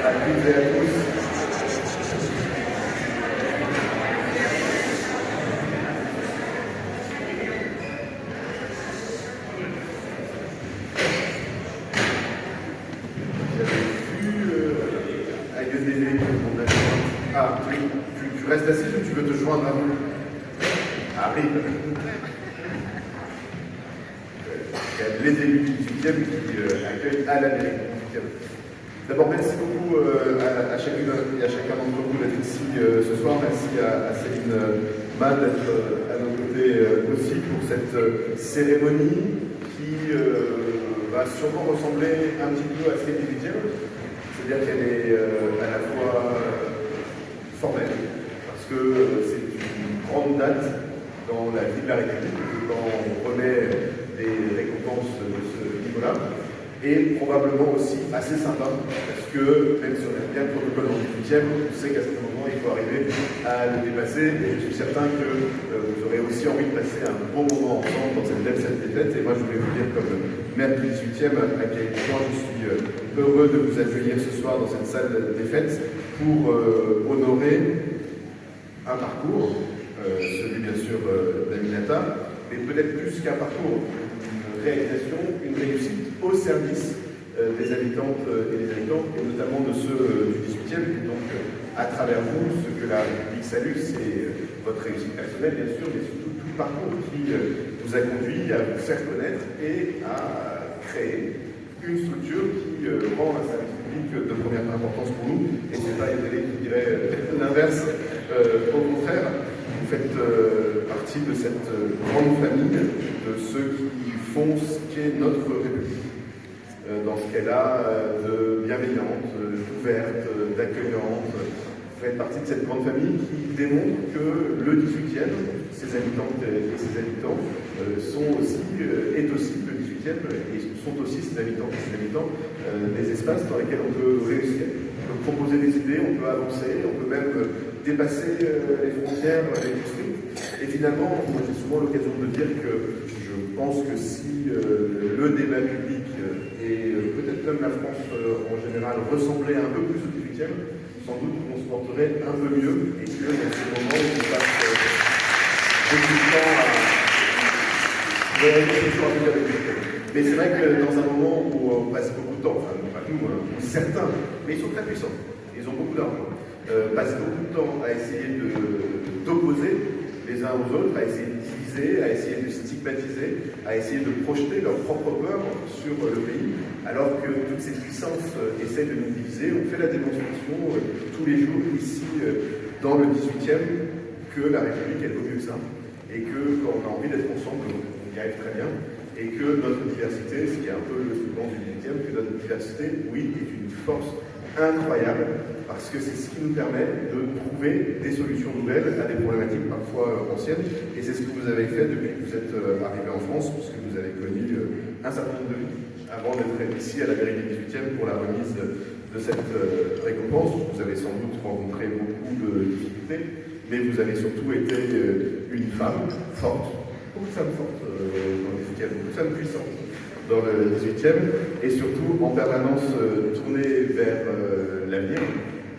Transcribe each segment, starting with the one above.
à toutes et à tous. Ah, tu restes assis ou tu veux te joindre à nous? Arrive. Il y a les élus du 18e qui accueillent à la mairie du 18e. D'abord, merci beaucoup à chacune et à chacun d'entre vous d'être ici ce soir. Merci à Céline Mann d'être à nos côtés aussi pour cette cérémonie qui va sûrement ressembler un petit peu à celle du 18e. C'est-à-dire qu'elle est à la fois formelle, parce que c'est une grande date dans la vie de la République, quand on remet des récompenses de ce niveau-là, et probablement aussi assez sympa, parce que même si on aime bien le protocole dans le 18e, on sait qu'à ce moment, il faut arriver à le dépasser, et je suis certain que vous aurez aussi envie de passer un bon moment ensemble dans cette belle salle des fêtes, et moi je voulais vous dire comme maire du 18e à quel point je suis heureux de vous accueillir ce soir dans cette salle des fêtes pour honorer un parcours, celui bien sûr d'Aminata, mais peut-être plus qu'un parcours, une réalisation, une réussite au service des habitantes et des habitants, et notamment de ceux du 18e. Et donc, à travers vous, ce que la République salue, c'est votre réussite personnelle, bien sûr, mais surtout tout le parcours qui vous a conduit à vous faire connaître et à créer une structure qui rend un service public de première importance pour nous. Et c'est pas une télé qui dirait l'inverse. Au contraire, vous faites partie de cette grande famille de ceux qui font ce qu'est notre République. Dans ce qu'elle a de bienveillante, d'ouverte, d'accueillante. Vous faites partie de cette grande famille qui démontre que le 18e, ses habitantes et ses habitants, est aussi le 18e et sont aussi ses habitantes et ses habitants des espaces dans lesquels on peut réussir. On peut proposer des idées, on peut avancer, on peut même dépasser les frontières, les districts. Et finalement, moi j'ai souvent l'occasion de dire que je pense que si le débat public et peut-être même la France en général ressemblait un peu plus au 18e, sans doute qu'on se porterait un peu mieux et qu'il y a ce moment où on passe beaucoup de temps à réaliser les choix avec. Mais c'est vrai que dans un moment où on passe beaucoup de temps, enfin pas nous, ou certains, mais ils sont très puissants, ils ont beaucoup d'argent, passent beaucoup de temps à essayer d'opposer les uns aux autres, à essayer de diviser, à essayer de stigmatiser, à essayer de projeter leur propre peur sur le pays, alors que toutes ces puissances essaient de nous diviser. On fait la démonstration tous les jours ici dans le 18e que la République elle vaut mieux que ça, et que quand on a envie d'être ensemble, on y arrive très bien, et que notre diversité, ce qui est un peu le slogan du 18e, que notre diversité, oui, est une force incroyable, parce que c'est ce qui nous permet de trouver des solutions nouvelles à des problématiques parfois anciennes, et c'est ce que vous avez fait depuis que vous êtes arrivé en France, puisque vous avez connu un certain nombre de vies avant d'être ici à la mairie du 18e pour la remise de cette récompense. Vous avez sans doute rencontré beaucoup de difficultés, mais vous avez surtout été une femme forte, beaucoup de femmes fortes dans le 18e, beaucoup de femmes puissantes dans le 18e, et surtout en permanence tournée vers l'avenir,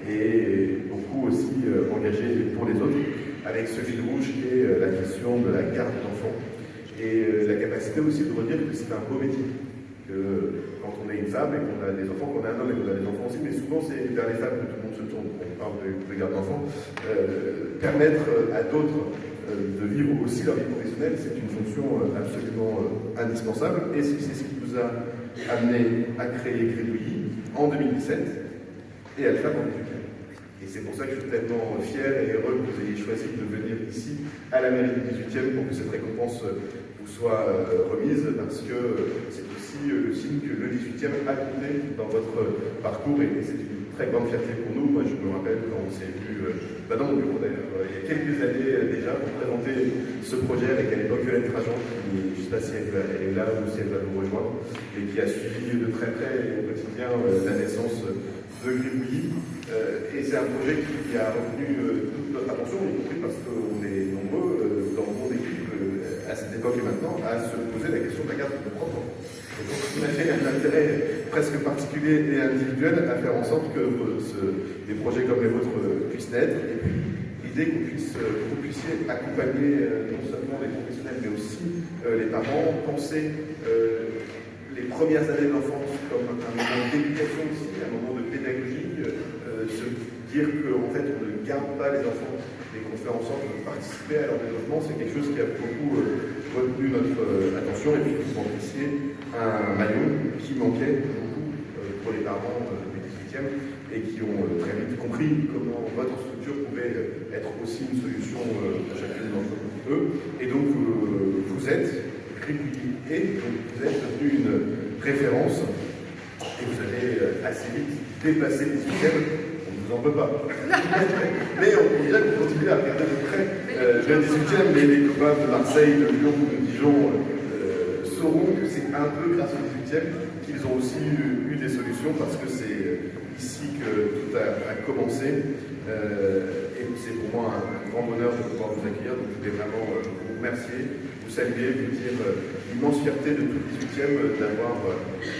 et beaucoup aussi engagée pour les autres, avec ce fil rouge qui est la question de la garde d'enfants, et la capacité aussi de redire que c'est un beau métier, que quand on est une femme et qu'on a des enfants, qu'on a un homme et qu'on a des enfants aussi, mais souvent c'est vers les femmes que tout le monde se tourne quand on parle de garde d'enfants, permettre à d'autres de vivre aussi leur vie professionnelle, c'est une fonction absolument indispensable, et c'est ce qui vous a amené à créer Gribouillis en 2017 et à le faire en 2018. Et c'est pour ça que je suis tellement fier et heureux que vous ayez choisi de venir ici à la mairie du 18e pour que cette récompense vous soit remise, parce que c'est aussi le signe que le 18e a compté dans votre parcours, et c'est une très grande fierté pour nous. Moi je me rappelle quand on s'est vu dans mon bureau d'ailleurs, il y a quelques années déjà, pour présenter ce projet avec à l'époque Violette Trajan, qui, je ne sais pas si elle est là ou si elle va nous rejoindre, et qui a suivi de très près au quotidien la naissance de Gribouillis. Et c'est un projet qui a retenu toute notre attention, y compris parce qu'on est nombreux dans mon équipe à cette époque et maintenant, à se poser la question de la garde de propre. Donc, on avait un intérêt presque particulier et individuel à faire en sorte que des projets comme les vôtres puissent naître. Et puis, l'idée que vous puissiez accompagner non seulement les professionnels, mais aussi les parents, penser les premières années de l'enfance comme un moment d'éducation aussi, un moment de pédagogie, se dire qu'en fait on ne garde pas les enfants et qu'on fait en sorte de participer à leur développement, c'est quelque chose qui a beaucoup retenu notre attention, et puis vous remplissiez un maillon qui manquait beaucoup pour les parents du 18e et qui ont très vite compris comment votre structure pouvait être aussi une solution à chacune d'entre eux. Et donc vous êtes et donc vous êtes devenu une référence et vous avez assez vite dépassé le 18e. On ne vous en veut pas. Mais on peut bien que vous continuez à regarder de près le 18e, mais les copains de Marseille, de Lyon, de Dijon sauront que c'est un peu grâce au 18e qu'ils ont aussi eu des solutions, parce que c'est ici que tout a commencé. Et c'est pour moi un grand bonheur de pouvoir vous accueillir. Donc je voulais vraiment vous remercier, vous saluer, vous dire l'immense fierté de tout le 18e d'avoir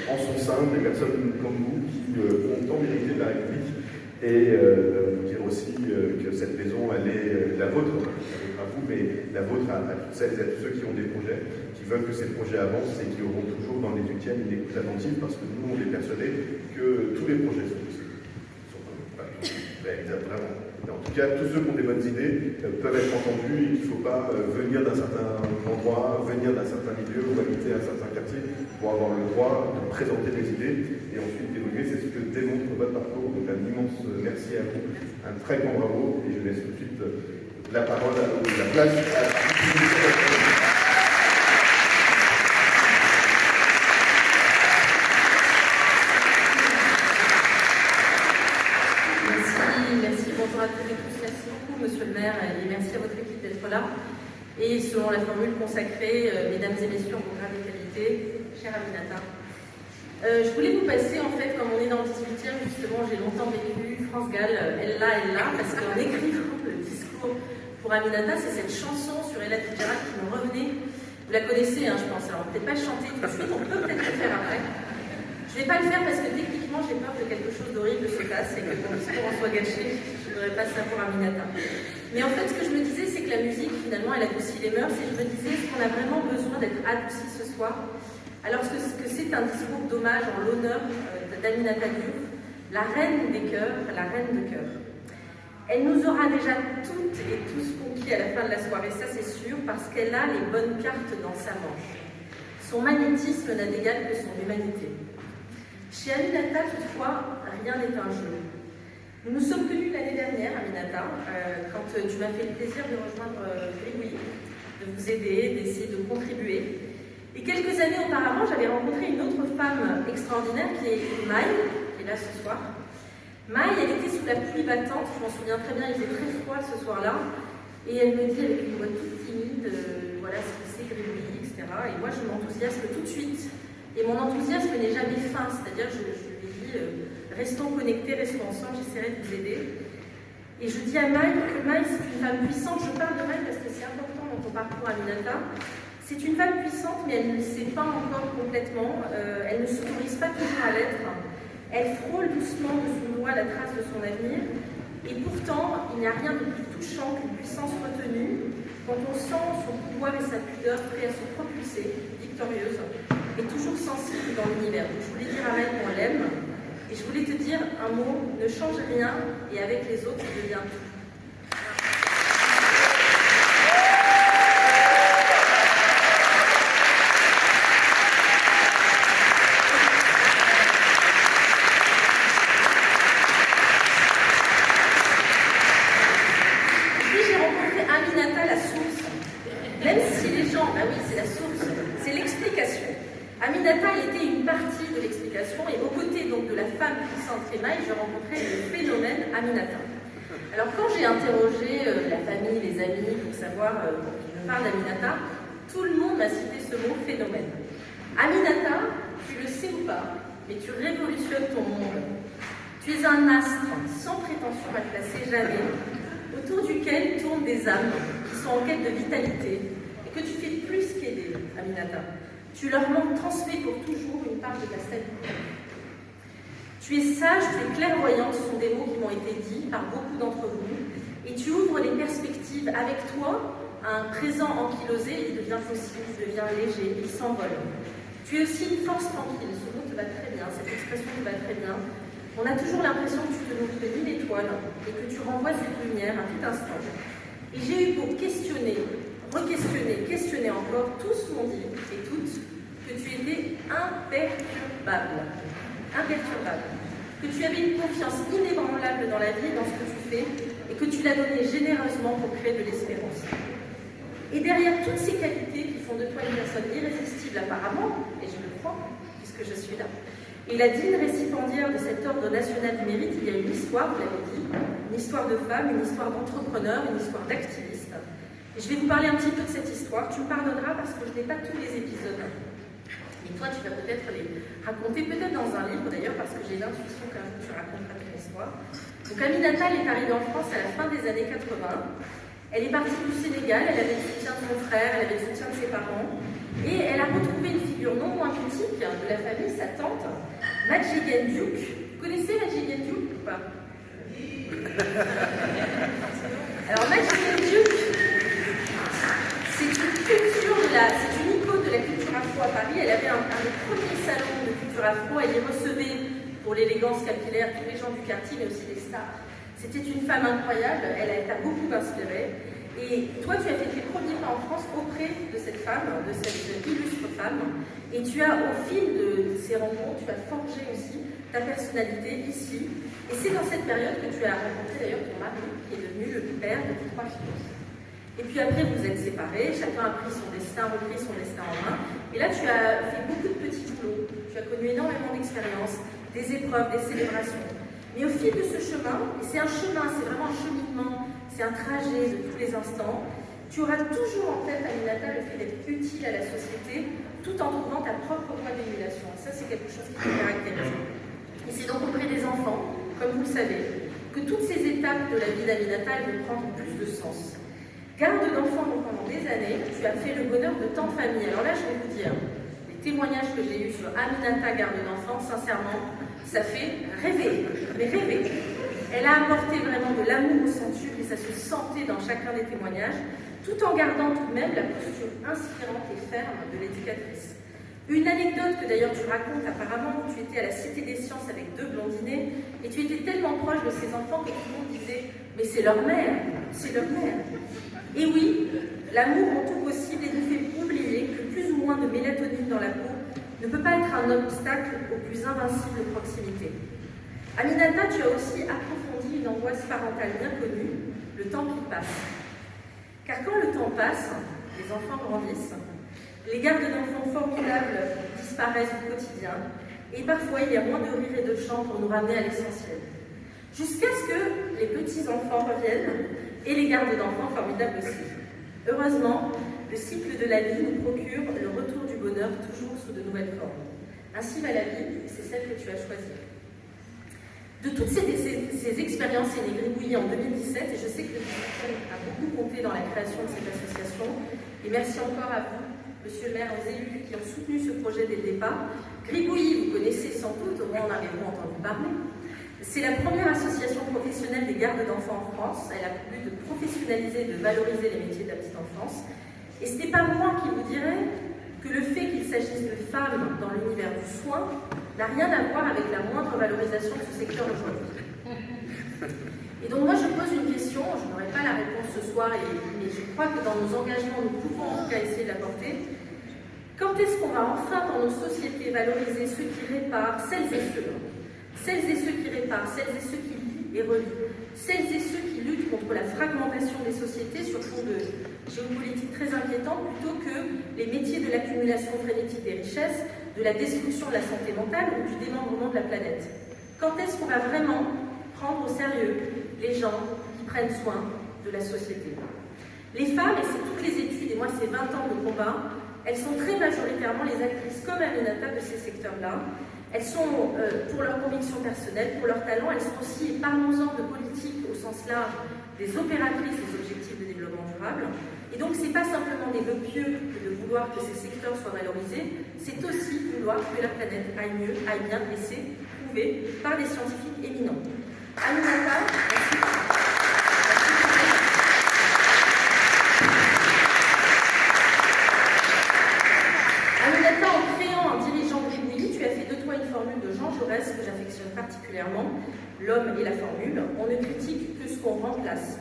en son sein des personnes comme vous qui ont tant mérité de la République, et vous dire aussi que cette maison, elle est la vôtre, à vous, mais la vôtre à toutes celles et à tous ceux qui ont des projets, qui veulent que ces projets avancent et qui auront toujours dans les 18e une écoute attentive, parce que nous, on est persuadés que tous les projets sont possibles. Vraiment. En tout cas, tous ceux qui ont des bonnes idées peuvent être entendus, et qu'il ne faut pas venir d'un certain endroit, venir d'un certain milieu ou habiter un certain quartier pour avoir le droit de présenter des idées et ensuite d'évoluer. C'est ce que démontre votre parcours. Donc un immense merci à vous, un très grand bravo, et je laisse tout de suite la parole, la place à bonjour à toutes et tous, merci beaucoup Monsieur le maire, et merci à votre équipe d'être là. Et selon la formule consacrée, mesdames et messieurs en vos grades et qualités, chère Aminata, je voulais vous passer, en fait, comme on est dans le 18e, justement, j'ai longtemps vécu France Gall, elle là, parce qu'en écrivant le discours pour Aminata, c'est cette chanson sur Ella Fitzgerald qui me revenait. Vous la connaissez, hein, je pense, alors peut-être pas le chanter tout de suite, on peut peut-être le faire après. Je ne vais pas le faire parce que techniquement j'ai peur que quelque chose d'horrible se passe et que mon discours en soit gâché. Je ne voudrais pas ça pour Aminata. Mais en fait, ce que je me disais, c'est que la musique, finalement, elle adoucit les mœurs, et je me disais, est-ce qu'on a vraiment besoin d'être adouci ce soir? Alors que c'est un discours d'hommage en l'honneur d'Aminata Diouf, la reine des cœurs, la reine de cœur. Elle nous aura déjà toutes et tous conquis à la fin de la soirée, ça c'est sûr, parce qu'elle a les bonnes cartes dans sa manche. Son magnétisme n'a d'égal que son humanité. Chez Aminata, toutefois, rien n'est un jeu. Nous nous sommes connus l'année dernière, Aminata, quand tu m'as fait le plaisir de rejoindre Grigouille, de vous aider, d'essayer de contribuer. Et quelques années auparavant, j'avais rencontré une autre femme extraordinaire qui est Maï, qui est là ce soir. Maï, elle était sous la pluie battante, je m'en souviens très bien, il faisait très froid ce soir-là, et elle me dit avec une voix toute timide, voilà ce que c'est Grigouille, etc. Et moi, je m'enthousiasme tout de suite. Et mon enthousiasme n'est jamais fin, c'est-à-dire je lui dis restons connectés, restons ensemble, j'essaierai de vous aider. Et je dis à Maï que Maï c'est une femme puissante, je parle de Maï parce que c'est important dans ton parcours Aminata. C'est une femme puissante, mais elle ne le sait pas encore complètement, elle ne s'autorise pas toujours à l'être. Elle frôle doucement de son doigt la trace de son avenir, et pourtant il n'y a rien de plus touchant qu'une puissance retenue, quand on sent son pouvoir et sa pudeur prêts à se propulser, victorieuse, et toujours sensible dans l'univers. Donc je voulais dire à Maï qu'on l'aime, et je voulais te dire un mot, ne change rien, et avec les autres, tu deviens tout. Puis j'ai rencontré Aminata, la source. Même si les gens, bah oui, c'est la source, c'est l'explication. Aminata était une partie de l'explication, et aux côtés donc de la femme puissante Maï, je rencontrais le phénomène Aminata. Alors quand j'ai interrogé la famille, les amis, pour savoir qui me parle d'Aminata, tout le monde m'a cité ce mot phénomène. Aminata, tu le sais ou pas, mais tu révolutionnes ton monde. Tu es un astre sans prétention à classer jamais, autour duquel tournent des âmes qui sont en quête de vitalité et que tu fais plus qu'aider, Aminata. Tu leur transmets pour toujours une part de ta stabilité. Tu es sage, tu es clairvoyante, ce sont des mots qui m'ont été dits par beaucoup d'entre vous, et tu ouvres les perspectives avec toi. Un présent ankylosé, il devient possible, il devient léger, il s'envole. Tu es aussi une force tranquille, ce mot te va très bien, cette expression te va très bien. On a toujours l'impression que tu te nourris de 1000 étoiles et que tu renvoies cette lumière à tout instant. Et j'ai eu pour questionner, re-questionner, questionner encore, tous m'ont dit, et toutes, que tu étais imperturbable. Imperturbable. Que tu avais une confiance inébranlable dans la vie et dans ce que tu fais, et que tu l'as donnée généreusement pour créer de l'espérance. Et derrière toutes ces qualités qui font de toi une personne irrésistible apparemment, et je le crois, puisque je suis là, et la digne récipiendaire de cet ordre national du mérite, il y a une histoire, vous l'avez dit, une histoire de femme, une histoire d'entrepreneur, une histoire d'activiste. Et je vais vous parler un petit peu de cette histoire. Tu me pardonneras parce que je n'ai pas tous les épisodes. Et toi, tu vas peut-être les raconter, peut-être dans un livre d'ailleurs, parce que j'ai l'intuition quand même que tu raconteras ton histoire. Donc Aminata, elle est arrivée en France à la fin des années 80. Elle est partie du Sénégal, elle avait le soutien de son frère, elle avait le soutien de ses parents, et elle a retrouvé une figure non moins mythique de la famille, sa tante, Madjiguène Diouk. Vous connaissez Madjiguène Diouk ou pas? Alors Madjiguène Diouk, c'est une icône de la culture afro à Paris. Elle avait un des premiers salons de culture afro, elle y recevait pour l'élégance capillaire tous les gens du quartier, mais aussi les stars. C'était une femme incroyable, elle t'a beaucoup inspiré. Et toi, tu as fait tes premiers pas en France auprès de cette femme, de cette illustre femme. Et tu as, au fil de ces rencontres, tu as forgé aussi ta personnalité ici. Et c'est dans cette période que tu as rencontré d'ailleurs ton mari, qui est devenu le père de tes 3 filles. Et puis après, vous êtes séparés, chacun a pris son destin, repris son destin en main. Et là, tu as fait beaucoup de petits boulots. Tu as connu énormément d'expériences, des épreuves, des célébrations. Mais au fil de ce chemin, et c'est un chemin, c'est vraiment un cheminement, c'est un trajet de tous les instants, tu auras toujours en tête, Aminata, le fait d'être utile à la société, tout en trouvant ta propre voie d'émulation. Et ça, c'est quelque chose qui te caractérise. Et c'est donc auprès des enfants, comme vous le savez, que toutes ces étapes de la vie d'Aminata vont prendre plus de sens. Garde d'enfants, donc pendant des années, tu as fait le bonheur de tant de familles. Alors là, je vais vous dire, les témoignages que j'ai eus sur Aminata, garde d'enfants, sincèrement, ça fait rêver, mais rêver. Elle a apporté vraiment de l'amour au centuple et ça se sentait dans chacun des témoignages, tout en gardant tout de même la posture inspirante et ferme de l'éducatrice. Une anecdote que d'ailleurs tu racontes apparemment, où tu étais à la Cité des Sciences avec 2 blondinés, et tu étais tellement proche de ces enfants que tout le monde disait « mais c'est leur mère, c'est leur mère ». Et oui, l'amour rend tout possible et nous fait oublier que plus ou moins de mélatonine dans la peau ne peut pas être un obstacle aux plus invincibles proximités. Aminata, tu as aussi approfondi une angoisse parentale bien connue, le temps qui passe. Car quand le temps passe, les enfants grandissent, les gardes d'enfants formidables disparaissent du quotidien, et parfois il y a moins de rire et de chant pour nous ramener à l'essentiel. Jusqu'à ce que les petits-enfants reviennent, et les gardes d'enfants formidables aussi. Heureusement, le cycle de la vie nous procure le retour du bonheur toujours sous de nouvelles formes. Ainsi va la vie, et c'est celle que tu as choisie. De toutes ces expériences et les gribouillis en 2017, et je sais que le système a beaucoup compté dans la création de cette association, et merci encore à vous, monsieur le maire, aux élus qui ont soutenu ce projet dès le départ. Gribouillis, vous connaissez sans doute, au moins en avez-vous entendu parler. C'est la première association professionnelle des gardes d'enfants en France. Elle a pour but de professionnaliser et de valoriser les métiers de la petite enfance. Et ce n'est pas moi qui vous dirai que le fait qu'il s'agisse de femmes dans l'univers du soin n'a rien à voir avec la moindre valorisation de ce secteur aujourd'hui. Et donc moi je pose une question, je n'aurai pas la réponse ce soir, mais je crois que dans nos engagements, nous pouvons en tout cas essayer de l'apporter. Quand est-ce qu'on va enfin dans nos sociétés valoriser ceux qui réparent, celles et ceux qui réparent, celles et ceux qui lient et relient, celles et ceux qui luttent contre la fragmentation des sociétés sur fond de géopolitique très inquiétante, plutôt que les métiers de l'accumulation frénétique des richesses, de la destruction de la santé mentale ou du démembrement de la planète. Quand est-ce qu'on va vraiment prendre au sérieux les gens qui prennent soin de la société? Les femmes, et c'est toutes les études, et moi c'est 20 ans de combat, elles sont très majoritairement les actrices comme Aminata de ces secteurs-là. Elles sont, pour leur conviction personnelle, pour leur talent, elles sont aussi, parlons-en de politique au sens large, des opératrices des objectifs de développement durable. Et Et donc, ce n'est pas simplement des vœux pieux que de vouloir que ces secteurs soient valorisés, c'est aussi vouloir que la planète aille mieux, aille bien, et c'est prouvé par des scientifiques éminents. Aminata, merci. Aminata, en créant un dirigeant Gribouillis, tu as fait de toi une formule de Jean Jaurès que j'affectionne particulièrement, l'homme et la formule, on ne critique que ce qu'on remplace.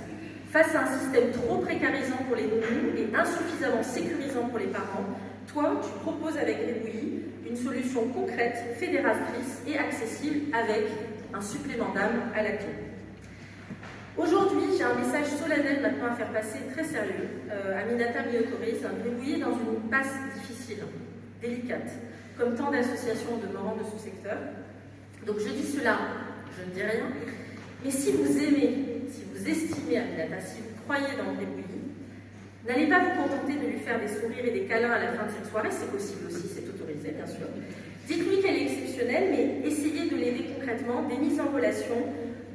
Face à un système trop précarisant pour les nounous et insuffisamment sécurisant pour les parents, toi, tu proposes avec Gribouillis une solution concrète, fédératrice et accessible avec un supplément d'âme à la clé. Aujourd'hui, j'ai un message solennel maintenant à faire passer, très sérieux. Aminata m'y autorise, Gribouillis est dans une passe difficile, délicate, comme tant d'associations demeurant de ce secteur. Donc je dis cela, je ne dis rien, mais si vous aimez, si vous estimez Aminata, si vous croyez dans Gribouillis, n'allez pas vous contenter de lui faire des sourires et des câlins à la fin de cette soirée, c'est possible aussi, c'est autorisé bien sûr. Dites-lui qu'elle est exceptionnelle, mais essayez de l'aider concrètement, des mises en relation,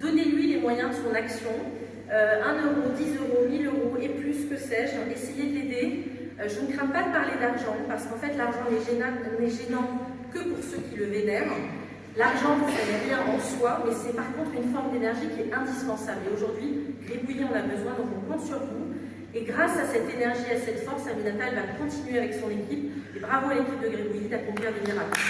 donnez-lui les moyens de son action, 1 euro, 10 euros, 1000 euros et plus, que sais-je, essayez de l'aider. Je ne crains pas de parler d'argent, parce qu'en fait l'argent n'est gênant que pour ceux qui le vénèrent. L'argent, ça n'est rien en soi, mais c'est par contre une forme d'énergie qui est indispensable. Et aujourd'hui, Gribouillis en a besoin, donc on compte sur vous. Et grâce à cette énergie, à cette force, Aminata, elle va continuer avec son équipe. Et bravo à l'équipe de Gribouillis d'accomplir des miracles.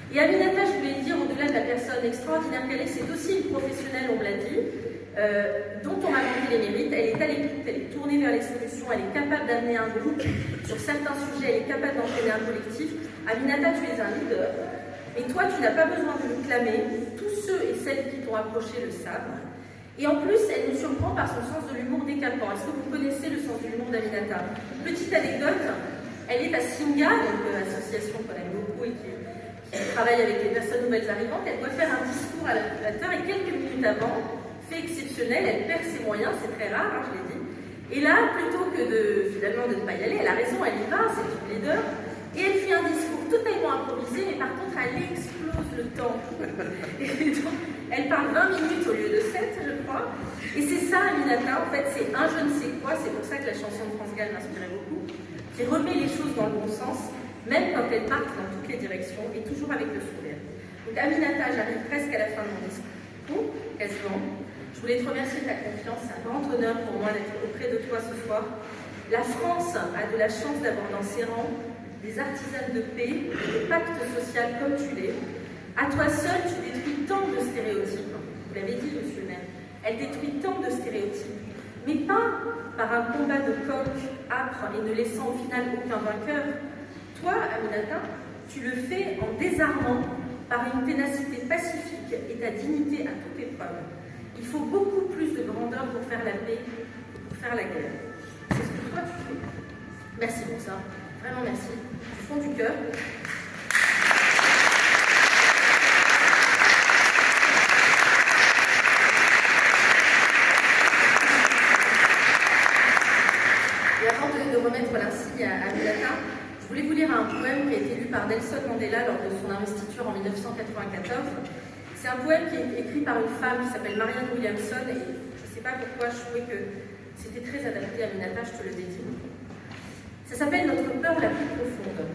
Et Aminata, je voulais dire, au-delà de la personne extraordinaire qu'elle est, c'est aussi une professionnelle, on me l'a dit, dont on raconte les mérites. Elle est à l'écoute, elle est tournée vers les solutions, elle est capable d'amener un groupe sur certains sujets, elle est capable d'entraîner un collectif. Aminata, tu es un leader, et toi, tu n'as pas besoin de le clamer. Tous ceux et celles qui t'ont approché le savent. Et en plus, elle nous surprend par son sens de l'humour décapant. Est-ce que vous connaissez le sens de l'humour d'Aminata? Petite anecdote, elle est à Singa, donc association qu'on aime beaucoup et qui travaille avec les personnes nouvelles arrivantes. Elle doit faire un discours à la populateur et quelques minutes avant, fait exceptionnel, elle perd ses moyens, c'est très rare, hein, je l'ai dit. Et là, plutôt que finalement de ne pas y aller, elle a raison, elle y va, c'est une leader. Et elle fait un discours totalement improvisé, mais par contre, elle explose le temps. Et donc, elle parle 20 minutes au lieu de 7, je crois. Et c'est ça, Aminata, en fait, c'est un je ne sais quoi. C'est pour ça que la chanson de France Gall m'inspirait beaucoup, qui remet les choses dans le bon sens, même quand elles partent dans toutes les directions, et toujours avec le sourire. Donc, Aminata, j'arrive presque à la fin de mon discours, quasiment. Je voulais te remercier de ta confiance. C'est un grand honneur pour moi d'être auprès de toi ce soir. La France a de la chance d'avoir dans ses rangs des artisanes de paix, des pactes sociaux comme tu l'es. À toi seul, tu détruis tant de stéréotypes. Vous l'avez dit, monsieur le maire. Elle détruit tant de stéréotypes. Mais pas par un combat de coq âpre et ne laissant au final aucun vainqueur. Toi, Aminata, tu le fais en désarmant par une ténacité pacifique et ta dignité à toute épreuve. Il faut beaucoup plus de grandeur pour faire la paix que pour faire la guerre. C'est ce que toi tu fais. Merci pour ça. Vraiment merci. Du fond du cœur. Et avant de remettre l'insigne à Aminata, je voulais vous lire un poème qui a été lu par Nelson Mandela lors de son investiture en 1994. C'est un poème qui est écrit par une femme qui s'appelle Marianne Williamson, et je ne sais pas pourquoi je trouvais que c'était très adapté à Aminata, je te le dédie. Ça s'appelle Notre peur la plus profonde.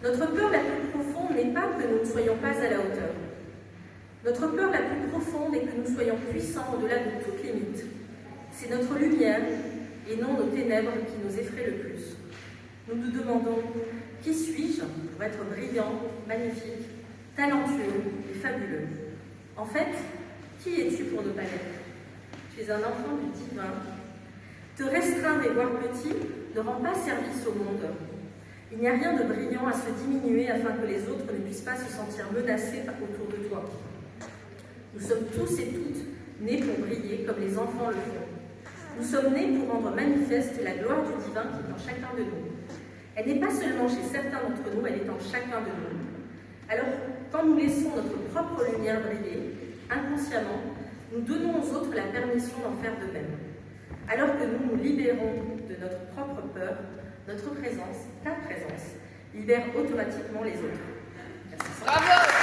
Notre peur la plus profonde n'est pas que nous ne soyons pas à la hauteur. Notre peur la plus profonde est que nous soyons puissants au-delà de toute limite. C'est notre lumière et non nos ténèbres qui nous effraient le plus. Nous nous demandons, qui suis-je pour être brillant, magnifique, talentueux et fabuleux? En fait, qui es-tu pour ne pas l'être? Tu es un enfant du divin. Te restreindre et voir petit ne rend pas service au monde. Il n'y a rien de brillant à se diminuer afin que les autres ne puissent pas se sentir menacés autour de toi. Nous sommes tous et toutes nés pour briller comme les enfants le font. Nous sommes nés pour rendre manifeste la gloire du divin qui est en chacun de nous. Elle n'est pas seulement chez certains d'entre nous, elle est en chacun de nous. Alors, quand nous laissons notre propre lumière briller, inconsciemment, nous donnons aux autres la permission d'en faire de même. Alors que nous nous libérons de notre propre peur, notre présence, ta présence, libère automatiquement les autres. Merci. Bravo!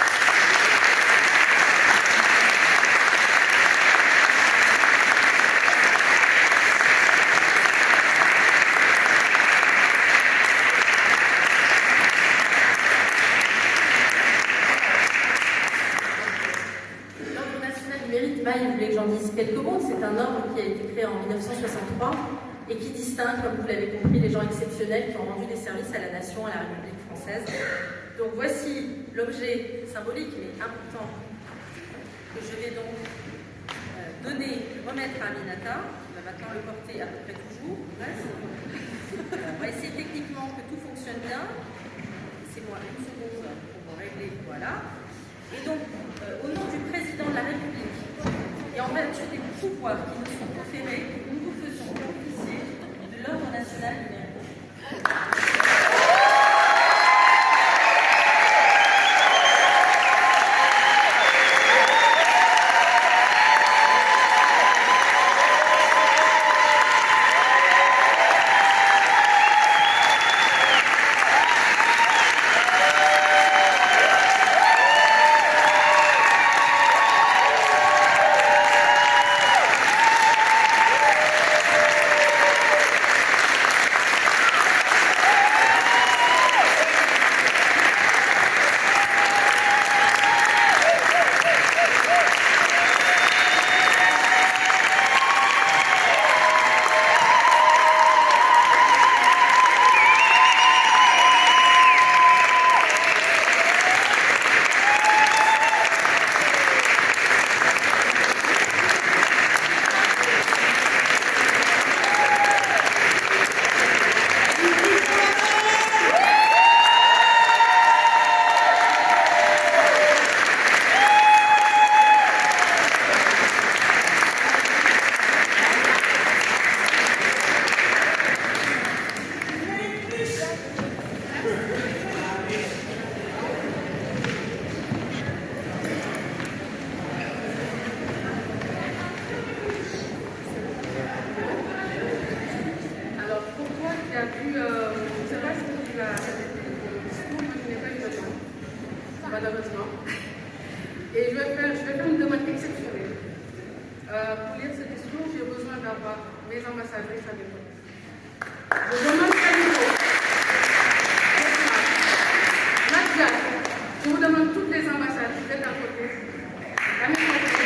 Vous voulez que j'en dise quelques mots? C'est un ordre qui a été créé en 1963 et qui distingue, comme vous l'avez compris, les gens exceptionnels qui ont rendu des services à la nation, à la République française. Donc voici l'objet symbolique mais important que je vais donc remettre à Aminata, qui va maintenant le porter à peu près toujours. On va essayer techniquement que tout fonctionne bien. Laissez-moi une seconde pour régler. Voilà. Et donc, au nom du président de la République, et en vertu des pouvoirs qui nous sont conférés, nous vous faisons officier de l'ordre national du mérite. Malheureusement. Et je vais faire une demande exceptionnelle. Pour lire ce discours, j'ai besoin d'avoir mes ambassadrices avec moi. Je demande qu'à nouveau. Nadia, je vous demande toutes les ambassades d'être à côté. À mes côtés.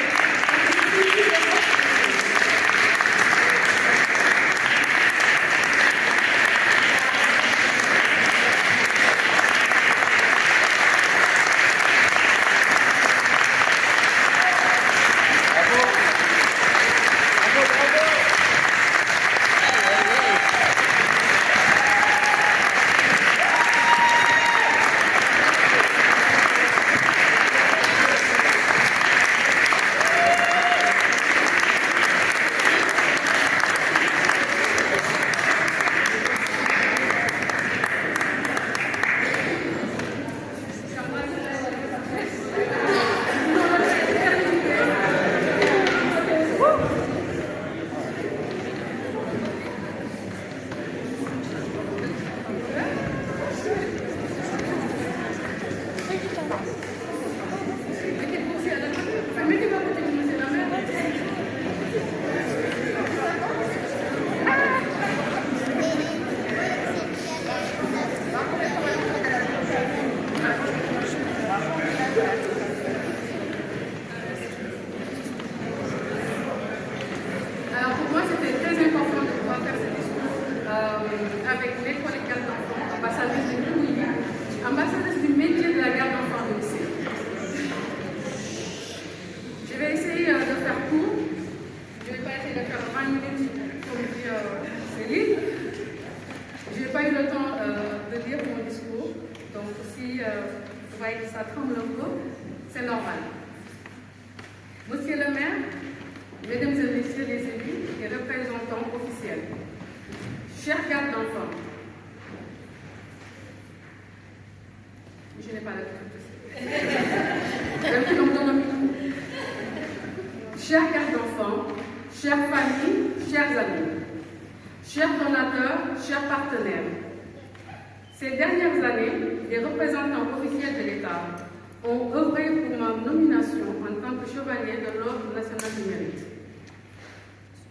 Avec l'école et garde d'enfants, ambassadrice de l'UNI, ambassadrice du métier de la garde d'enfants de lycée. Je vais essayer de faire court. Je ne vais pas essayer de faire 20 minutes comme dit Céline. Je n'ai pas eu le temps de lire mon discours. Donc si vous voyez que ça tremble un peu, c'est normal. Monsieur le maire, mesdames et messieurs les élus et représentants officiels, chers gardes d'enfants, je n'ai pas pas l'habitude de ça. D'habitude, on me donne un micro. Chers pères d'enfants, chères familles, chers amis, chers donateurs, chers partenaires, ces dernières années, les représentants officiels de l'État ont œuvré pour ma nomination en tant que chevalier de l'Ordre national du mérite.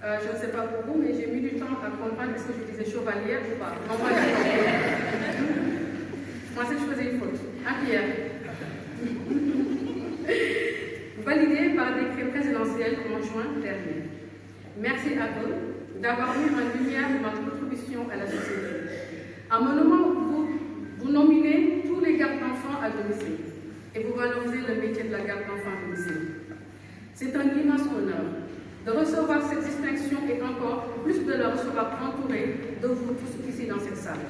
Je ne sais pas pour vous, mais j'ai mis du temps à comprendre est-ce que je disais chevalière ou pas. Je pensais que je faisais une faute. Pierre. Validé par décret présidentiel en juin dernier. Merci à eux d'avoir mis en lumière ma contribution à la société. En me nommant, vous nominez tous les gardes d'enfants à domicile et vous valorisez le métier de la garde d'enfants à domicile. C'est un immense honneur de recevoir cette distinction et encore plus de la recevoir entourée de vous tous ici dans cette salle.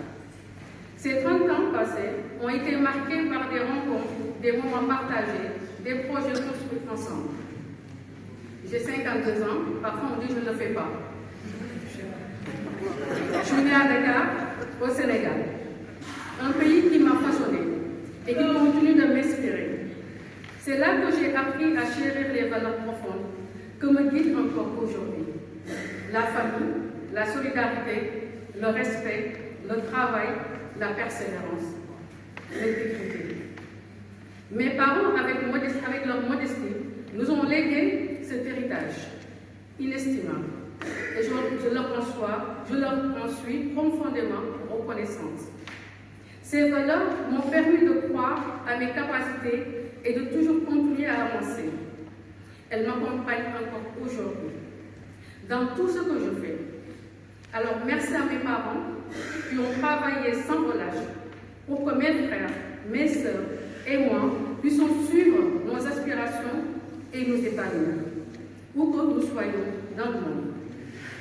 Ces 30 ans passés ont été marqués par des rencontres, des moments partagés, des projets construits ensemble. J'ai 52 ans, parfois on dit je ne le fais pas. Je suis née à Dakar, au Sénégal, un pays qui m'a façonné et qui continue de m'inspirer. C'est là que j'ai appris à chérir les valeurs profondes que me guident encore aujourd'hui. La famille, la solidarité, le respect, le travail, la persévérance, l'intégrité. Mes parents, avec leur modestie, nous ont légué cet héritage inestimable. Et je leur en suis profondément reconnaissante. Ces valeurs m'ont permis de croire à mes capacités et de toujours continuer à avancer. Elles m'accompagnent encore aujourd'hui, dans tout ce que je fais. Alors merci à mes parents qui ont travaillé sans relâche pour que mes frères, mes sœurs et moi puissions suivre nos aspirations et nous épanouir, où que nous soyons dans le monde.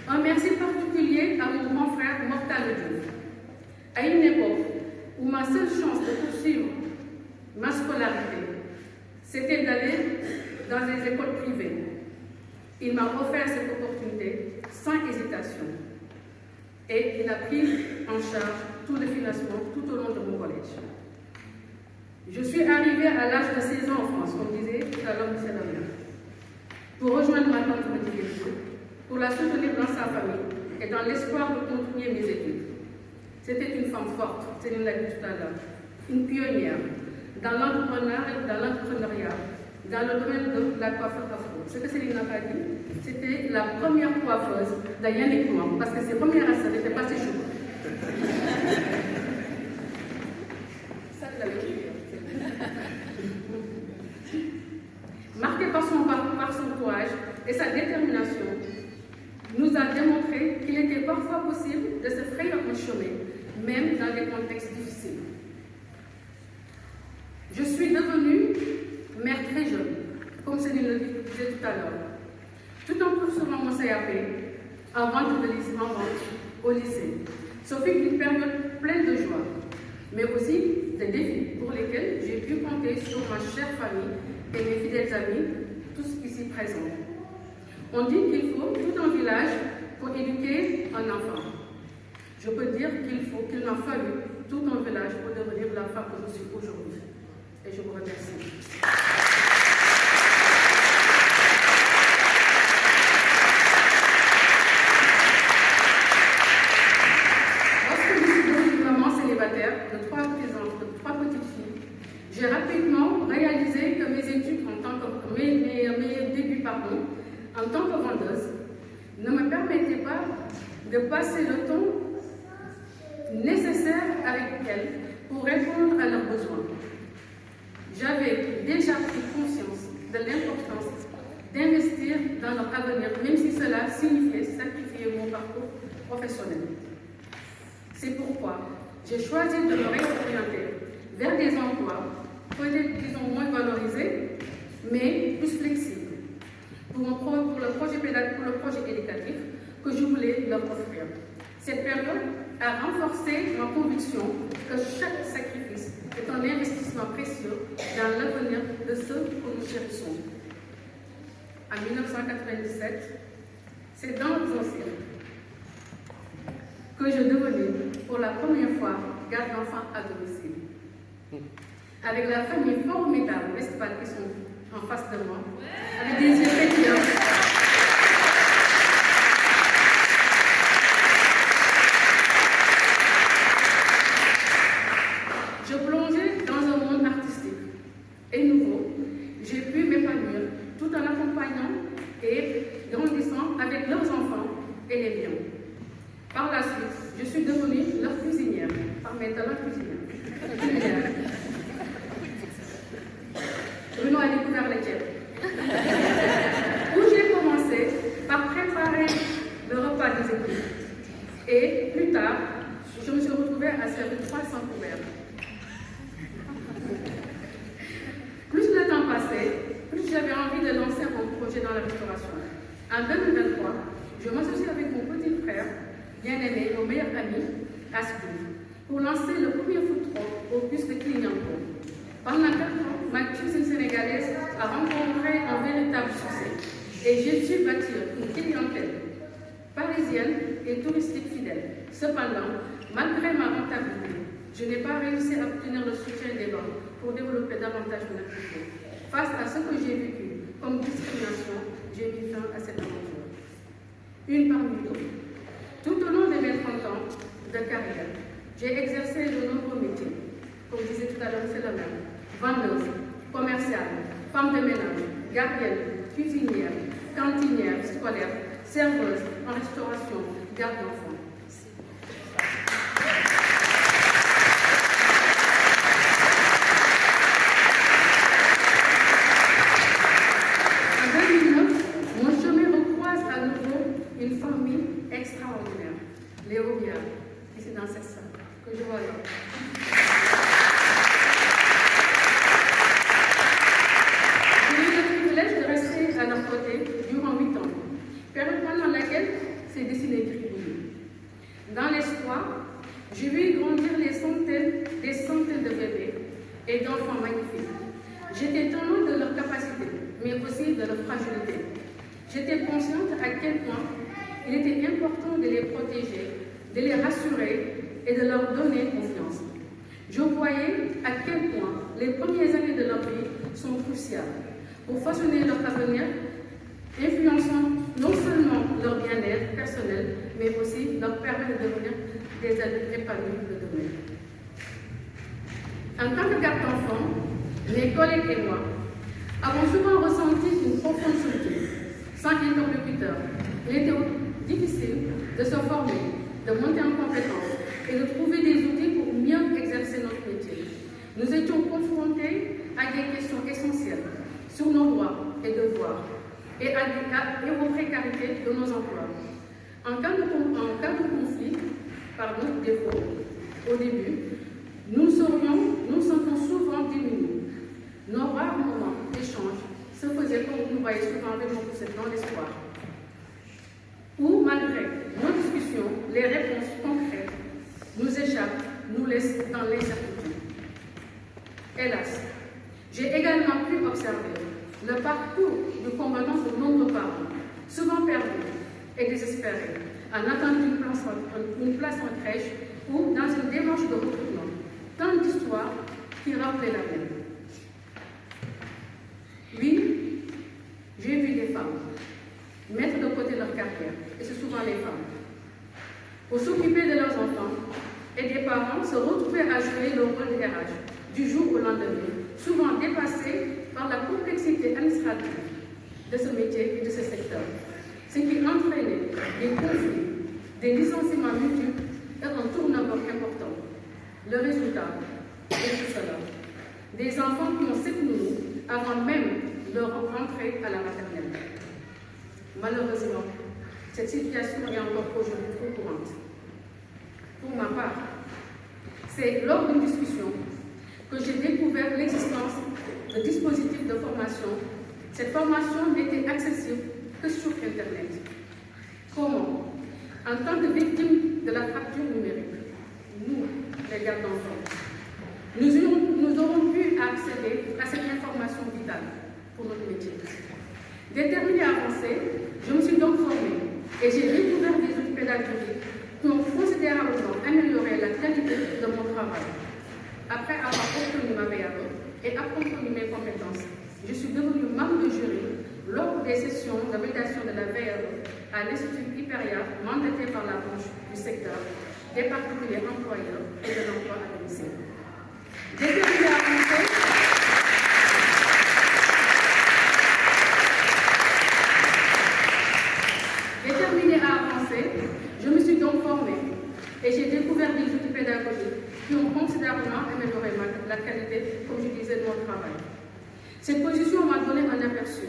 Un merci particulier à mon grand frère Mortal Diouf. À une époque où ma seule chance de poursuivre ma scolarité, c'était d'aller dans des écoles privées. Il m'a offert cette opportunité sans hésitation. Et il a pris en charge tout le financement tout au long de mon collège. Je suis arrivée à l'âge de 16 ans en France, comme disait tout à l'heure M. Damien, pour rejoindre ma tante Mathilde, pour la soutenir dans sa famille et dans l'espoir de continuer mes études. C'était une femme forte, Céline l'a dit tout à l'heure, une pionnière dans l'entrepreneuriat, dans le domaine de la coiffure afro. Ce que Céline n'a pas dit, c'était la première coiffeuse d'Yannick Noir, parce que ses premières assailles n'étaient pas ses cheveux. Ça, tu l'avais dit. Marqué par son courage et sa détermination, nous a démontré qu'il était parfois possible de se frayer un chemin, même dans des contextes difficiles. Je suis devenue mère très jeune, comme Céline le disait tout à l'heure, tout en poursuivant mon CAP en vente au lycée. Ce fut une période pleine de joie, mais aussi des défis pour lesquels j'ai pu compter sur ma chère famille et mes fidèles amis, tous ici présents. On dit qu'il faut tout un village pour éduquer un enfant. Je peux dire qu'il m'a fallu tout un village pour devenir la femme que je suis aujourd'hui. Et je vous remercie. Lorsque je suis devenue maman célibataire de trois petites filles, j'ai rapidement réalisé que mes études mes débuts en tant que vendeuse ne me permettaient pas de passer le temps nécessaire avec elles pour répondre à leurs besoins. J'avais déjà pris conscience de l'importance d'investir dans leur avenir, même si cela signifiait sacrifier mon parcours professionnel. C'est pourquoi j'ai choisi de me réorienter vers des emplois peut-être, disons, moins valorisés, mais plus flexibles, pour le projet éducatif que je voulais leur offrir. Cette période a renforcé ma conviction que chaque sacrifice est un investissement précieux dans l'avenir de ceux que nous chérissons. En 1997, c'est dans un cirque que je devenais pour la première fois garde d'enfants à domicile. avec la famille formidable Westphal qui sont en face de moi, avec des yeux pétillants. Je plongeais dans un monde artistique et nouveau. J'ai pu m'épanouir tout en accompagnant et grandissant avec leurs enfants et les miens. Par la suite, je suis devenue leur cuisinière, par mes talents cuisinière. Bruno a découvert les tièdes. Où j'ai commencé par préparer le repas des équipes. Et plus tard, je me suis retrouvée à servir 300 couverts. Plus le temps passait, plus j'avais envie de lancer un projet dans la restauration. En 2023, je m'associe avec mon petit frère, bien-aimé, mon meilleur ami, Asbou, pour lancer le premier food truck au bus de Clignancourt. Pendant 4 ans, ma cuisine sénégalaise a rencontré un véritable succès et j'ai su bâtir une clientèle parisienne et touristique fidèle. Cependant, malgré ma rentabilité, je n'ai pas réussi à obtenir le soutien des banques pour développer davantage mon activité. Face à ce que j'ai vécu comme discrimination, j'ai mis fin à cette aventure. Une parmi d'autres. Tout au long de mes 30 ans de carrière, j'ai exercé de nombreux métiers. Comme je disais tout à l'heure, c'est le même. Vendeuse, commerciale, femme de ménage, gardienne, cuisinière, cantinière, scolaire, serveuse en restauration, garde d'enfants. Extraordinaire, Léo Biard, qui c'est dans cette salle, que je vois là. J'ai eu le privilège de rester à leur côté durant 8 ans, période pendant laquelle s'est dessiné Gribouille. Dans l'espoir, j'ai vu grandir des centaines de bébés et d'enfants magnifiques. J'étais témoin de leur capacité, mais aussi de leur fragilité. J'étais consciente à quel point il était important de les protéger, de les rassurer et de leur donner confiance. Je voyais à quel point les premières années de leur vie sont cruciales pour façonner leur avenir, influençant non seulement leur bien-être personnel, mais aussi leur permettre de devenir des adultes épanouis de demain. En tant que garde d'enfants, mes collègues et moi avons souvent ressenti une profonde solitude, sans interlocuteur. Il était difficile de se former, de monter en compétences et de trouver des outils pour mieux exercer notre métier. Nous étions confrontés à des questions essentielles sur nos droits et devoirs et aux précarités de nos emplois. En cas de conflit, par notre défaut, au début, nous sentons souvent démunis. Nos rares moments d'échange se faisaient comme vous voyez souvent avec nos poussettes dans l'espoir. Ou malgré nos discussions, les réponses concrètes nous échappent, nous laissent dans l'incertitude. Hélas, j'ai également pu observer le parcours du combattant de nombreux parents, souvent perdus et désespérés, en attendant une place en crèche ou dans une démarche de recrutement. Tant d'histoires qui rappelaient la mienne. Oui, j'ai vu des femmes mettre de côté leur carrière, et c'est souvent les femmes, pour s'occuper de leurs enfants, et des parents se retrouver à jouer le rôle de RH du jour au lendemain, souvent dépassés par la complexité administrative de ce métier et de ce secteur, ce qui entraînait des conflits, des licenciements multiples et un turnover important. Le résultat est tout cela. Des enfants qui ont s'épanoui avant même leur entrée à la maternelle. Malheureusement, cette situation est encore aujourd'hui trop courante. Pour ma part, c'est lors d'une discussion que j'ai découvert l'existence de dispositifs de formation. Cette formation n'était accessible que sur Internet. Comment? En tant que victime de la fracture numérique, nous, les gardes d'enfants, nous aurons pu accéder à cette information vitale pour notre métier. Déterminée à avancer, je me suis donc formée et j'ai découvert des outils pédagogiques qui ont considérablement amélioré la qualité de mon travail. Après avoir obtenu ma BAE, approfondi mes compétences. Je suis devenue membre de jury lors des sessions de validation de la VRE à l'Institut Hyperia, mandaté par la branche du secteur des particuliers employeurs et de l'emploi à domicile. Déterminée à avancer, je me suis donc formée et j'ai découvert des outils pédagogiques qui ont considérablement amélioré la qualité, comme je disais, de mon travail. Cette position m'a donné un aperçu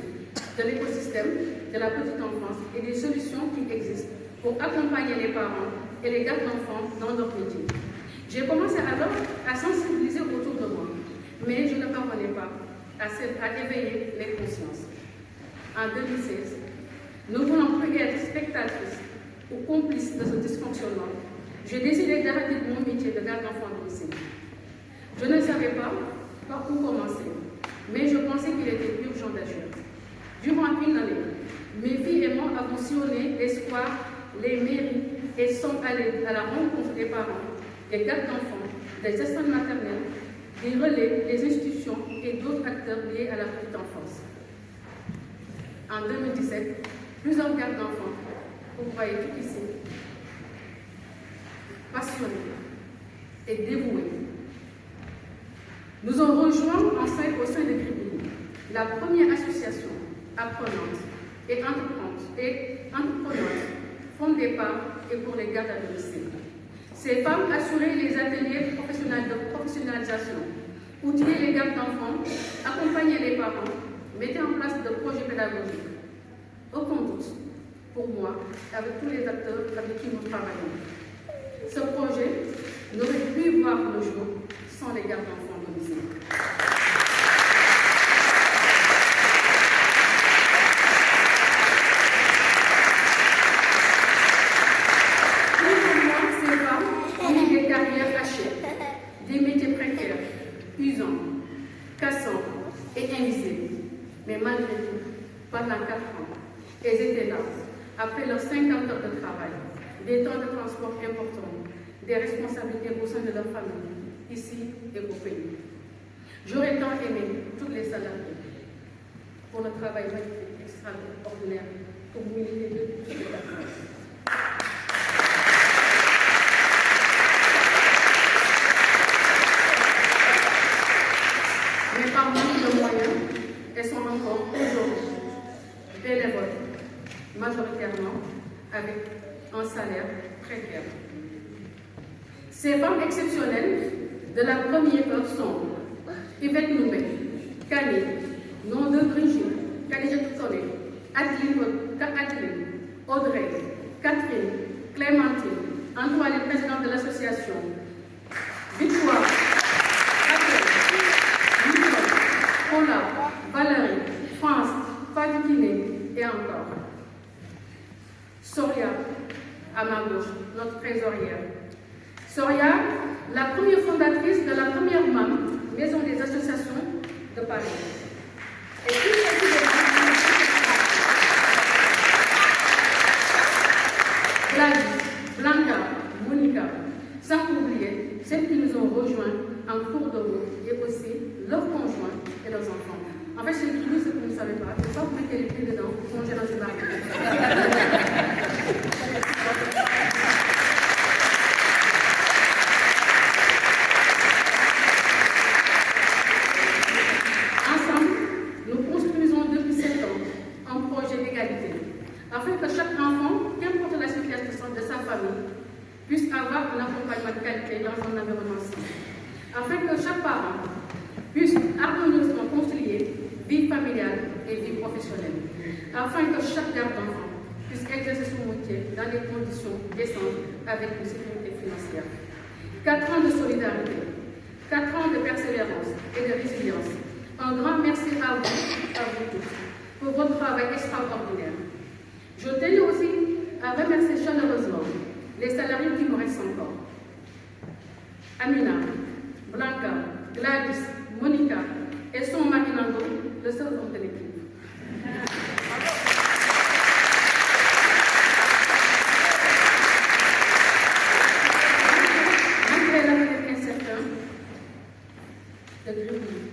de l'écosystème de la petite enfance et des solutions qui existent pour accompagner les parents et les gardes d'enfants dans leur métier. J'ai commencé alors à sensibiliser autour de moi, mais je ne parvenais pas à éveiller les consciences. En 2016, ne voulant plus être spectatrice ou complice de ce dysfonctionnement, j'ai décidé d'arrêter mon métier de garde d'enfants à domicile. Je ne savais pas par où commencer, mais je pensais qu'il était urgent d'agir. Durant une année, mes filles et moi avons sillonné les squares, les mairies et sommes allés à la rencontre des parents, des gardes d'enfants, des assistantes maternelles, des relais, des institutions et d'autres acteurs liés à la petite enfance. En 2017, plusieurs gardes d'enfants, vous voyez tout ici, passionnés et dévoués, nous ont rejoints au sein de Gribouille, la première association apprenante et entreprenante fondée par et pour les gardes à domicile. Ces femmes assuraient les ateliers professionnels de professionnalisation, outillaient les gardes d'enfants, accompagnaient les parents, mettaient en place de projets pédagogiques. Aucun doute, pour moi, avec tous les acteurs avec qui nous travaillons. Ce projet n'aurait pu voir le jour sans les gardes d'enfants à domicile. Des métiers précaires, usants, cassants et invisibles. Mais malgré tout, pendant 4 ans, elles étaient là, après leurs 50 heures de travail, des temps de transport importants, des responsabilités au sein de leur famille, ici et au pays. J'aurais tant aimé toutes les salariés pour le travail magnifique, extraordinaire, pour militer de toutes les personnes. Mais par manque de moyens, elles sont encore aujourd'hui bénévoles, majoritairement avec un salaire précaire. Ces femmes exceptionnelles de la première heure sont Yvette Noumé, Kani, nom de Brigitte, Khadija Touré, Adeline, Audrey, Catherine, Clémentine, Antoine, le président de l'association, Victoire, Paula, Valérie, France, Fadikiné et encore. Soria, à ma gauche, notre trésorière. Soria, la première fondatrice de la première MAM, Maison des associations de Paris. Et puis, Gladys, Blanca, Monica, sans oublier celles qui nous ont rejoints en cours de route et aussi leurs conjoints et leurs enfants. En fait, chez nous, ce que vous ne savez pas, c'est pas vous mettez les pieds dedans pour manger dans ce bar. Ensemble, nous construisons depuis 7 ans un projet d'égalité, afin que chaque enfant, qu'importe la situation de sa famille, puisse avoir un accompagnement de qualité dans un environnement sain, afin que chaque parent puisse harmonieusement concilier vie familiale et vie professionnelle, afin que chaque garde d'enfant puisse exercer son métier dans des conditions décentes avec une sécurité financière. 4 ans de solidarité, 4 ans de persévérance et de résilience. Un grand merci à vous tous, pour votre travail extraordinaire. Je tenais aussi à remercier chaleureusement les salariés qui nous restent encore. Amina, Blanca, Gladys, Monica et son mari Nando, le seul homme de l'équipe. Malgré l'avenir incertain de Gribouille,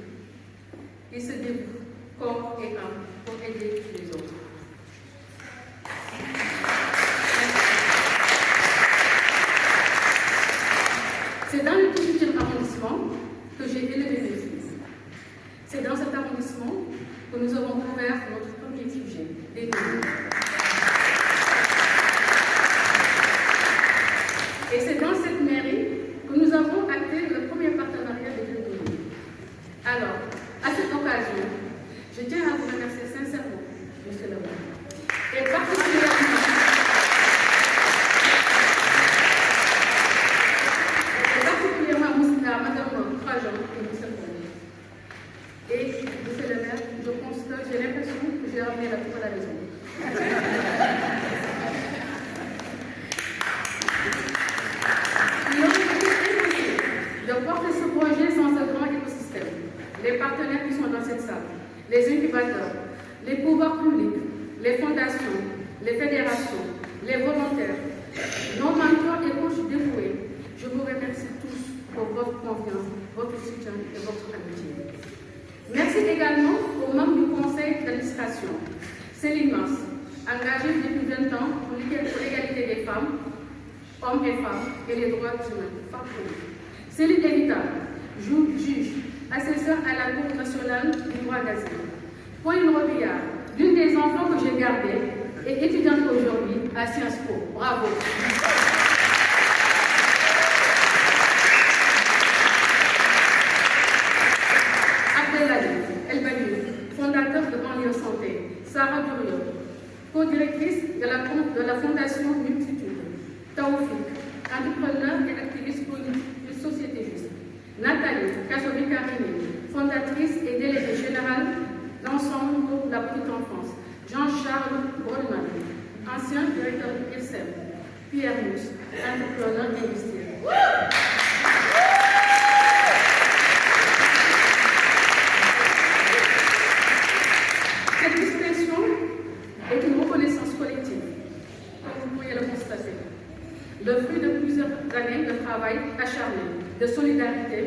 les fédérations, les volontaires, nos mentors et coachs dévoués, je vous remercie tous pour votre confiance, votre soutien et votre amitié. Merci également aux membres du conseil d'administration, Céline Mars, engagée depuis 20 ans pour l'égalité des femmes, hommes et femmes, et les droits humains. Céline Evita, juge, assesseur à la Cour nationale du droit d'asile. Pauline Robillard, l'une des enfants que j'ai gardées et étudiante aujourd'hui à Sciences Po. Bravo. Abdelaziz Elbani, fondateur de Banlieue Santé. Sarah Durion, co-directrice de la Fondation Multitude. Taoufik, entrepreneur et activiste pour une société juste. Nathalie Kasovi-Karini, fondatrice et déléguée générale d'Ensemble pour la petite enfance. Jean-Charles Goldman, ancien directeur du IRSEM. Pierre Mousse, entrepreneur industriel. Cette distinction est une reconnaissance collective, comme vous pourriez le constater. Le fruit de plusieurs années de travail acharné, de solidarité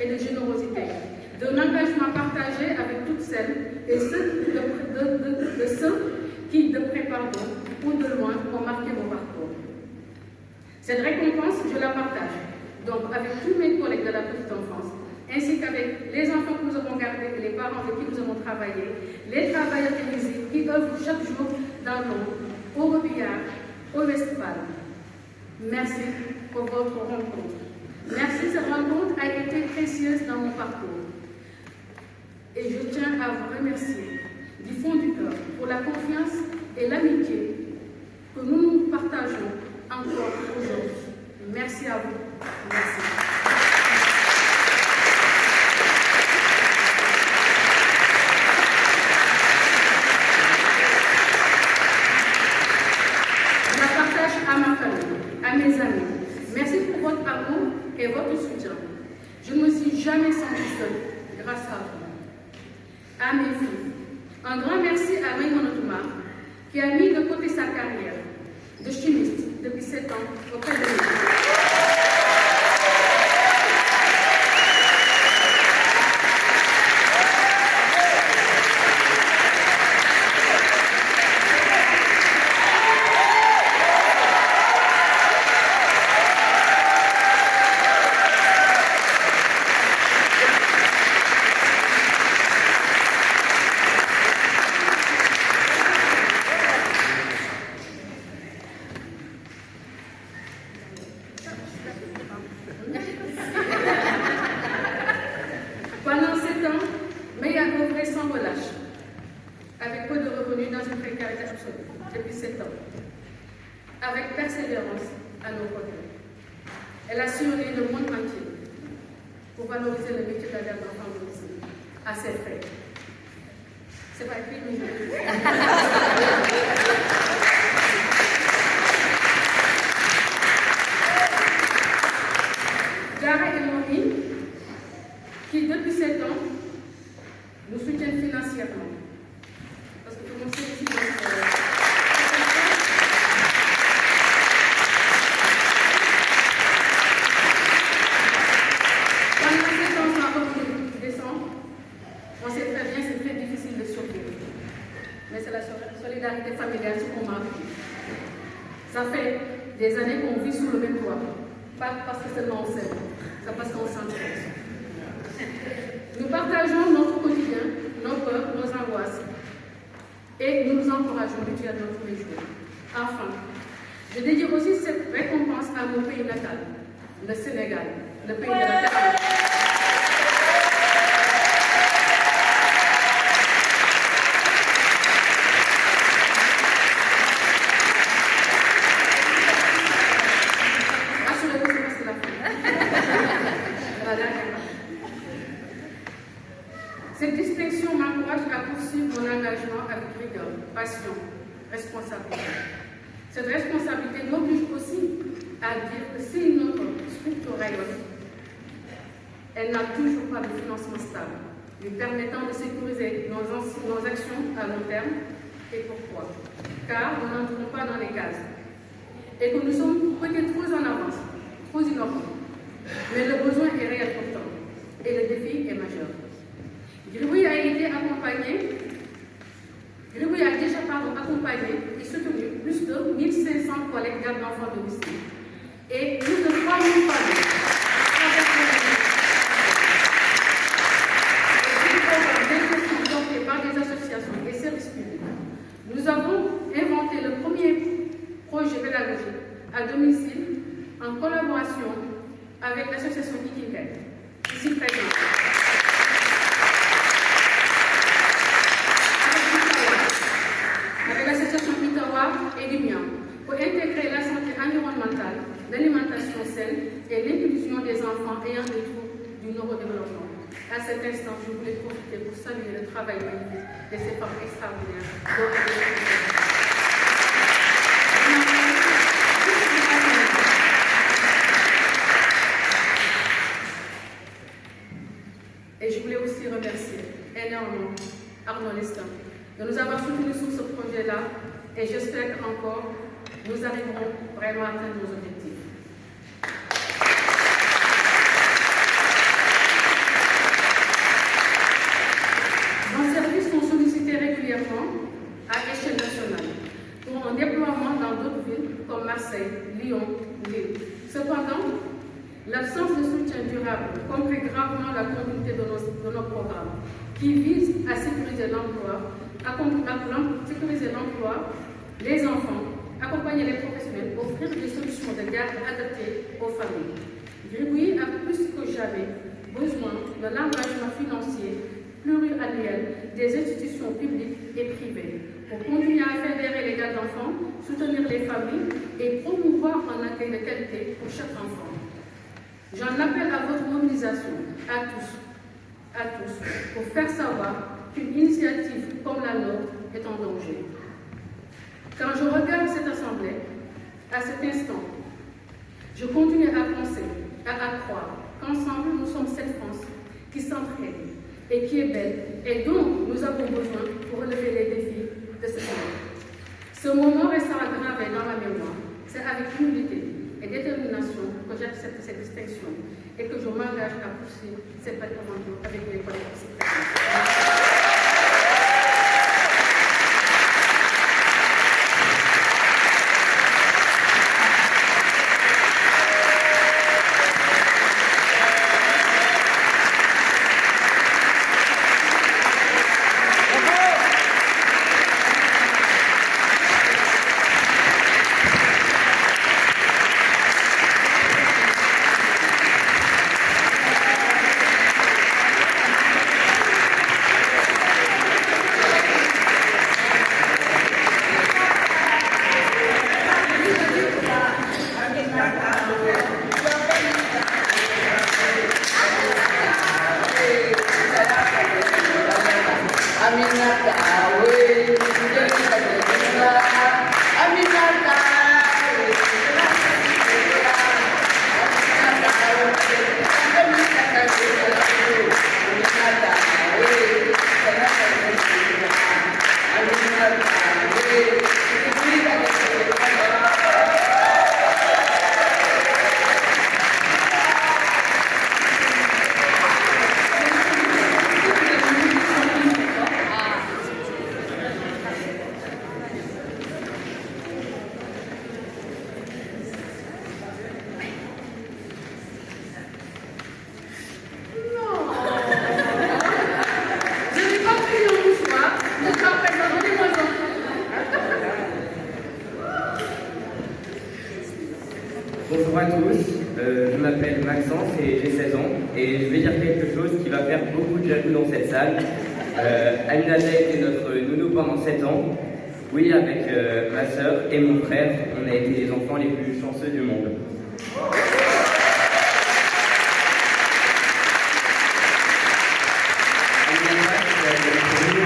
et de générosité, d'un engagement partagé avec toutes celles et ceux de ceux qui, de près ou de loin, ont marqué mon parcours. Cette récompense, je la partage donc avec tous mes collègues de la petite enfance, ainsi qu'avec les enfants que nous avons gardés et les parents avec qui nous avons travaillé, les travailleurs invisibles qui œuvrent chaque jour dans l'ombre, au Robillard, au Westphal. Merci pour votre rencontre. Merci, cette rencontre a été précieuse dans mon parcours. Et je tiens à vous remercier du fond du cœur pour la confiance et l'amitié que nous partageons encore aujourd'hui. Merci à vous. Merci. Je la partage à ma famille, à mes amis. Merci pour votre amour et votre soutien. Je ne me suis jamais sentie seule grâce à vous. À mes filles, un grand merci à Maïmouna Touma qui a mis de côté sa carrière de chimiste depuis 7 ans auprès de nous. Pendant 7 ans, May a œuvré sans relâche, avec peu de revenus dans une précarité absolue, depuis 7 ans, avec persévérance à nos côtés. Elle a sillonné le monde entier pour valoriser le métier d'adhérent d'enfant ici, à ses frais. C'est pas écrit, mais Dara et Momi, qui depuis 7 ans nous soutiennent financièrement. Parce que tout le monde sait ici, pendant 7 ans sans revenu décembre, on sait très bien c'est très difficile de survivre. Mais c'est la solidarité familiale ce qu'on m'a vécu. Ça fait des années qu'on vit sous le même toit. Pas parce que seulement on s'aime, c'est parce qu'on s'entraide. Nous partageons notre quotidien, nos peurs, nos angoisses, et nous nous encourageons mutuellement tous les jours. Enfin, je dédie aussi cette récompense à mon pays natal, le Sénégal, le pays de la terre. Cette distinction m'encourage à poursuivre mon engagement avec rigueur, passion, responsabilité. Cette responsabilité m'oblige aussi à dire que si notre structure rayonne, elle n'a toujours pas de financement stable, lui permettant de sécuriser nos actions à long terme. Et pourquoi? car nous n'entrons pas dans les cases et que nous sommes peut-être trop en avance, trop innovants. Mais le besoin est réel pourtant et le défi est majeur. Gribouille a été accompagné, Gribouille a déjà accompagné et soutenu plus de 1500 collègues gardes d'enfants domicile et plus de 3000 familles. Par des associations et services publics. Nous avons inventé le premier projet pédagogique à domicile en collaboration avec l'association Ikigai, ici présente, avec l'association Itawa et Libyen, pour intégrer la santé environnementale, l'alimentation saine et l'inclusion des enfants ayant des troubles du neurodéveloppement. À cet instant, je voulais profiter pour saluer le travail magnifique de ces femmes extraordinaires. Et je voulais aussi remercier énormément Arnaud Lestin de nous avoir soutenus sur ce projet-là et j'espère qu'encore nous arriverons vraiment à atteindre nos objectifs. Nos services sont sollicités régulièrement à échelle nationale pour un déploiement dans d'autres villes comme Marseille, Lyon, Lille. Cependant, l'absence de soutien durable complique gravement la continuité de nos programmes qui visent à sécuriser l'emploi, les enfants, accompagner les professionnels, offrir des solutions de garde adaptées aux familles. Gribouille a plus que jamais besoin de l'engagement financier pluriannuel des institutions publiques et privées pour continuer à fédérer les gardes d'enfants, soutenir les familles et promouvoir un accueil de qualité pour chaque enfant. J'en appelle à votre mobilisation, à tous, pour faire savoir qu'une initiative comme la nôtre est en danger. Quand je regarde cette assemblée, à cet instant, je continue à penser, à croire qu'ensemble nous sommes cette France qui s'entraide et qui est belle et dont nous avons besoin pour relever les défis de ce monde. Ce moment restera gravé dans ma mémoire. C'est avec humilité et détermination que j'accepte cette distinction et que je m'engage à poursuivre cette belle aventure avec mes collègues. Bonjour à tous, je m'appelle Maxence et j'ai 16 ans et je vais dire quelque chose qui va faire beaucoup de jaloux dans cette salle. Aminata était notre nounou pendant 7 ans. Oui, avec ma soeur et mon frère, on a été les enfants les plus chanceux du monde. Aminata,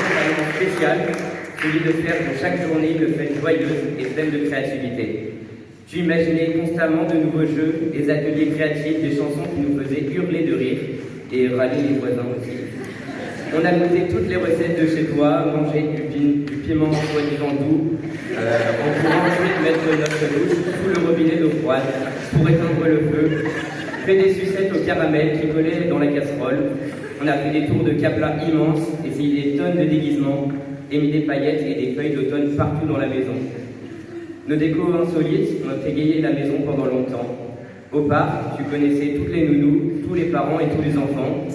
c'est un spécial, celui de faire de chaque journée une fête joyeuse et pleine de créativité. Tu imaginais constamment de nouveaux jeux, des ateliers créatifs, des chansons qui nous faisaient hurler de rire et râler les voisins aussi. On a goûté toutes les recettes de chez toi, mangé du piment soi-disant doux, salade pour éteindre le feu, fait des sucettes au caramel qui collaient dans la casserole. On a fait des tours de capla immenses, essayé des tonnes de déguisements, et mis des paillettes et des feuilles d'automne partout dans la maison. Nos décos insolites ont égayé la maison pendant longtemps. Au parc, tu connaissais toutes les nounous, tous les parents et tous les enfants.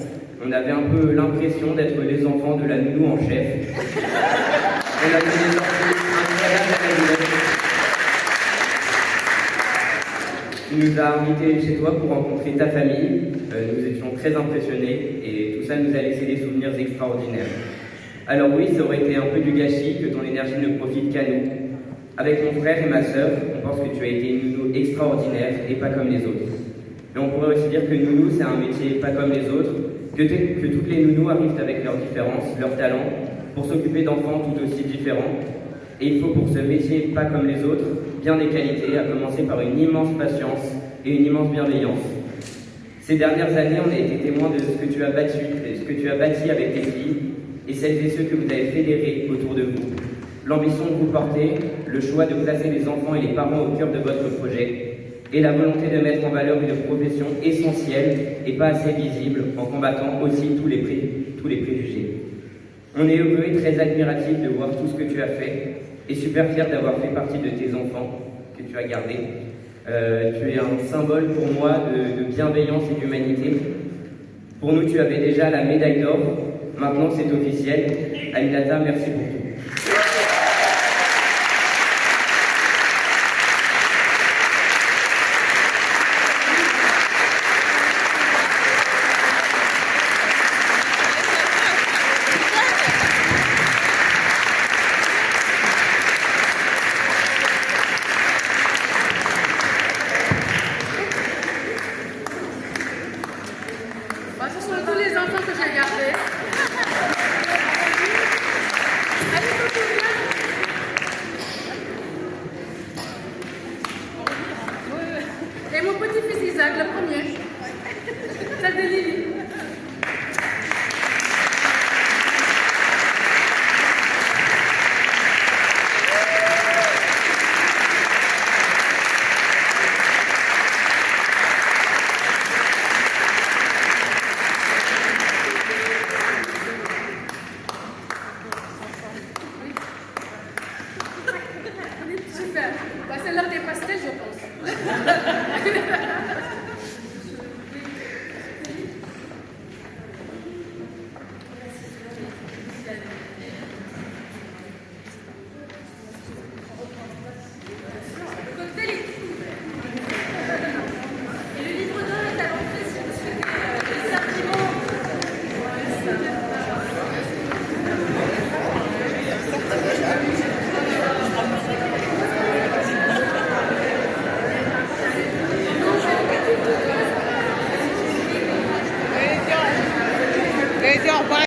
On avait un peu l'impression d'être les enfants de la nounou en chef. On a fait des sorties incroyables à la nouvelle. Tu nous as invités chez toi pour rencontrer ta famille. Nous étions très impressionnés et tout ça nous a laissé des souvenirs extraordinaires. Alors oui, ça aurait été un peu du gâchis que ton énergie ne profite qu'à nous. Avec mon frère et ma sœur, on pense que tu as été une nounou extraordinaire et pas comme les autres. Mais on pourrait aussi dire que nounou, c'est un métier pas comme les autres, que toutes les nounous arrivent avec leurs différences, leurs talents, pour s'occuper d'enfants tout aussi différents. Et il faut pour ce métier pas comme les autres, bien des qualités, à commencer par une immense patience et une immense bienveillance. Ces dernières années, on a été témoins de ce que tu as bâti avec tes filles, et celles et ceux que vous avez fédérés autour de vous. L'ambition que vous portez, le choix de placer les enfants et les parents au cœur de votre projet, et la volonté de mettre en valeur une profession essentielle et pas assez visible, en combattant aussi tous les préjugés. On est heureux et très admiratif de voir tout ce que tu as fait, et super fier d'avoir fait partie de tes enfants que tu as gardés. Tu es un symbole pour moi de bienveillance et d'humanité. Pour nous, tu avais déjà la médaille d'or. Maintenant, c'est officiel. Aminata, merci pour tout. Ce sont tous les enfants que j'ai gardés. Et mon petit-fils Isaac, le premier. Celle de Lily. Super. Bah, c'est l'heure des pastels, je pense.